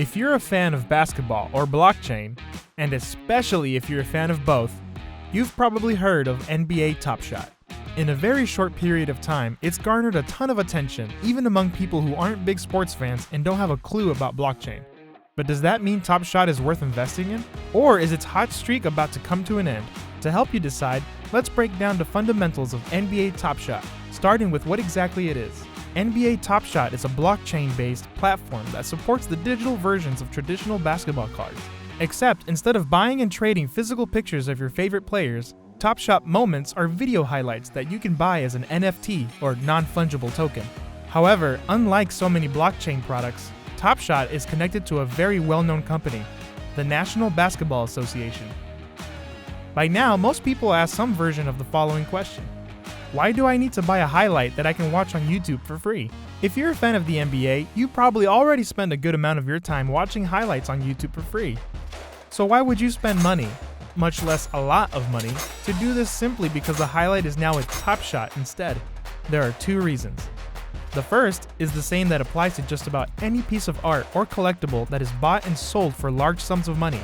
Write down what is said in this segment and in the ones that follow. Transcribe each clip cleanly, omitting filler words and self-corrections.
If you're a fan of basketball or blockchain, and especially if you're a fan of both, you've probably heard of NBA Top Shot. In a very short period of time, it's garnered a ton of attention, even among people who aren't big sports fans and don't have a clue about blockchain. But does that mean Top Shot is worth investing in? Or is its hot streak about to come to an end? To help you decide, let's break down the fundamentals of NBA Top Shot, starting with what exactly it is. NBA Top Shot is a blockchain-based platform that supports the digital versions of traditional basketball cards. Except instead of buying and trading physical pictures of your favorite players, Top Shot moments are video highlights that you can buy as an NFT or non-fungible token. However, unlike so many blockchain products, Top Shot is connected to a very well-known company, the National Basketball Association. By now, most people ask some version of the following question: why do I need to buy a highlight that I can watch on YouTube for free? If you're a fan of the NBA, you probably already spend a good amount of your time watching highlights on YouTube for free. So why would you spend money, much less a lot of money, to do this simply because the highlight is now a Top Shot instead? There are two reasons. The first is the same that applies to just about any piece of art or collectible that is bought and sold for large sums of money.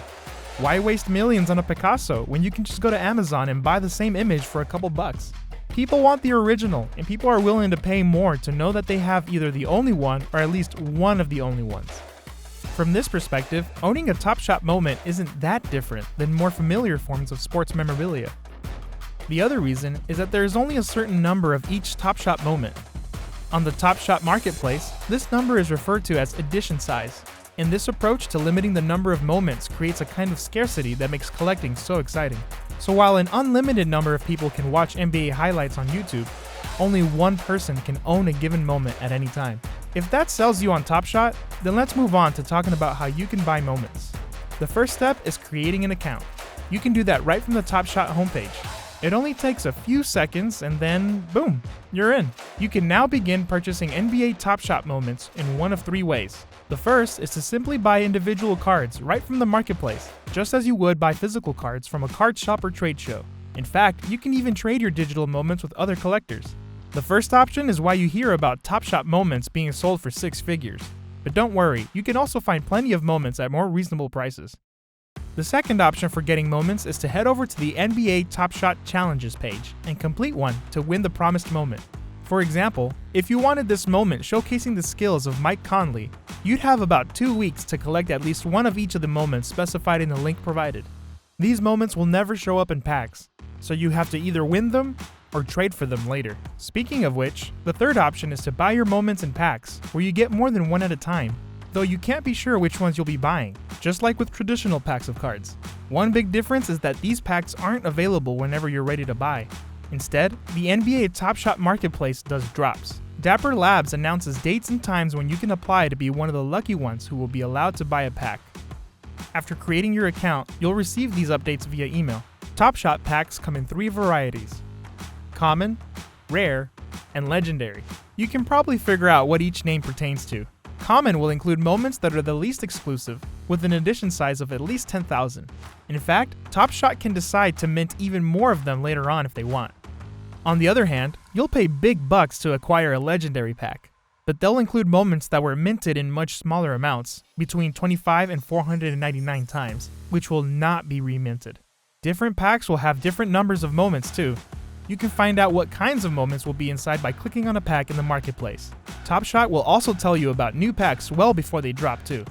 Why waste millions on a Picasso when you can just go to Amazon and buy the same image for a couple bucks? People want the original, and people are willing to pay more to know that they have either the only one or at least one of the only ones. From this perspective, owning a Top Shot moment isn't that different than more familiar forms of sports memorabilia. The other reason is that there is only a certain number of each Top Shot moment. On the Top Shot marketplace, this number is referred to as edition size, and this approach to limiting the number of moments creates a kind of scarcity that makes collecting so exciting. So while an unlimited number of people can watch NBA highlights on YouTube, only one person can own a given moment at any time. If that sells you on Top Shot, then let's move on to talking about how you can buy moments. The first step is creating an account. You can do that right from the Top Shot homepage. It only takes a few seconds and then, boom, you're in. You can now begin purchasing NBA Top Shot moments in one of three ways. The first is to simply buy individual cards right from the marketplace, just as you would buy physical cards from a card shop or trade show. In fact, you can even trade your digital moments with other collectors. The first option is why you hear about Top Shot moments being sold for six figures. But don't worry, you can also find plenty of moments at more reasonable prices. The second option for getting moments is to head over to the NBA Top Shot Challenges page and complete one to win the promised moment. For example, if you wanted this moment showcasing the skills of Mike Conley, you'd have about 2 weeks to collect at least one of each of the moments specified in the link provided. These moments will never show up in packs, so you have to either win them or trade for them later. Speaking of which, the third option is to buy your moments in packs, where you get more than one at a time, though you can't be sure which ones you'll be buying, just like with traditional packs of cards. One big difference is that these packs aren't available whenever you're ready to buy. Instead, the NBA Top Shot marketplace does drops. Dapper Labs announces dates and times when you can apply to be one of the lucky ones who will be allowed to buy a pack. After creating your account, you'll receive these updates via email. Top Shot packs come in three varieties: common, rare, and legendary. You can probably figure out what each name pertains to. Common will include moments that are the least exclusive, with an edition size of at least 10,000. In fact, Top Shot can decide to mint even more of them later on if they want. On the other hand, you'll pay big bucks to acquire a legendary pack, but they'll include moments that were minted in much smaller amounts, between 25 and 499 times, which will not be reminted. Different packs will have different numbers of moments too. You can find out what kinds of moments will be inside by clicking on a pack in the marketplace. Top Shot will also tell you about new packs well before they drop too.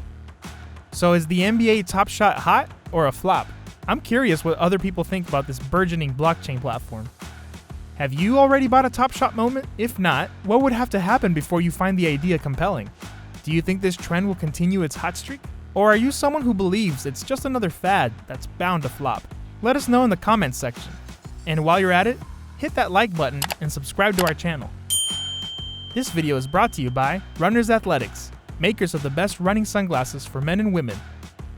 So is the NBA Top Shot hot or a flop? I'm curious what other people think about this burgeoning blockchain platform. Have you already bought a Top Shot moment? If not, what would have to happen before you find the idea compelling? Do you think this trend will continue its hot streak? Or are you someone who believes it's just another fad that's bound to flop? Let us know in the comments section. And while you're at it, hit that like button and subscribe to our channel. This video is brought to you by Runners Athletics, makers of the best running sunglasses for men and women.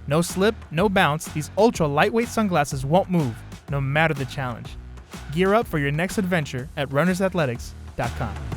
No slip, no bounce, these ultra lightweight sunglasses won't move, no matter the challenge. Gear up for your next adventure at runnersathletics.com.